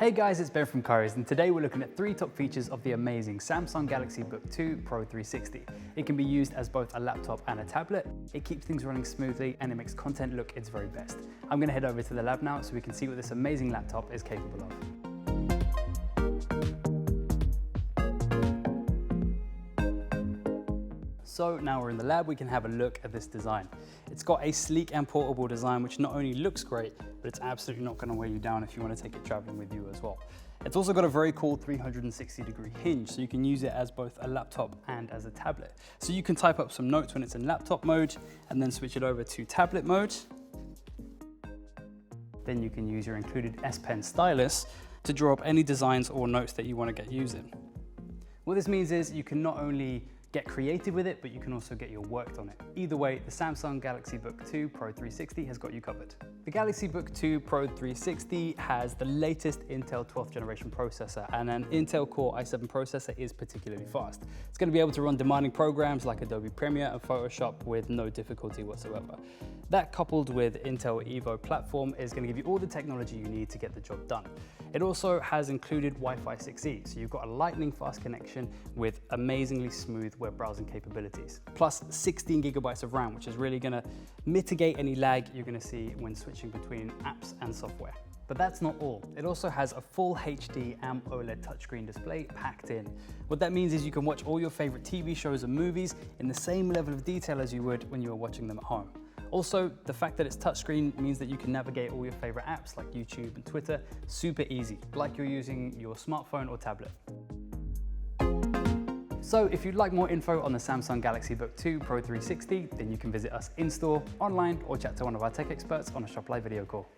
Hey guys, it's Ben from Currys, and today we're looking at 3 top features of the amazing Samsung Galaxy Book2 Pro 360. It can be used as both a laptop and a tablet, it keeps things running smoothly, and it makes content look its very best. I'm going to head over to the lab now so we can see what this amazing laptop is capable of. So now we're in the lab, we can have a look at this design. It's got a sleek and portable design which not only looks great, but it's absolutely not going to weigh you down if you want to take it traveling with you as well. It's also got a very cool 360-degree hinge, so you can use it as both a laptop and as a tablet. So you can type up some notes when it's in laptop mode and then switch it over to tablet mode. Then you can use your included S Pen stylus to draw up any designs or notes that you want to get using. What this means is you can not only get creative with it, but you can also get your work on it. Either way, the Samsung Galaxy Book2 Pro 360 has got you covered. The Galaxy Book2 Pro 360 has the latest Intel 12th generation processor, and an Intel Core i7 processor is particularly fast. It's going to be able to run demanding programs like Adobe Premiere and Photoshop with no difficulty whatsoever. That, coupled with Intel Evo platform, is going to give you all the technology you need to get the job done. It also has included Wi-Fi 6E, so you've got a lightning fast connection with amazingly smooth web browsing capabilities. Plus 16 gigabytes of RAM, which is really going to mitigate any lag you're going to see when switching between apps and software. But that's not all. It also has a full HD AMOLED touchscreen display packed in. What that means is you can watch all your favorite TV shows and movies in the same level of detail as you would when you were watching them at home. Also, the fact that it's touchscreen means that you can navigate all your favorite apps like YouTube and Twitter super easy, like you're using your smartphone or tablet. So if you'd like more info on the Samsung Galaxy Book2 Pro 360, then you can visit us in-store, online, or chat to one of our tech experts on a Shop Live video call.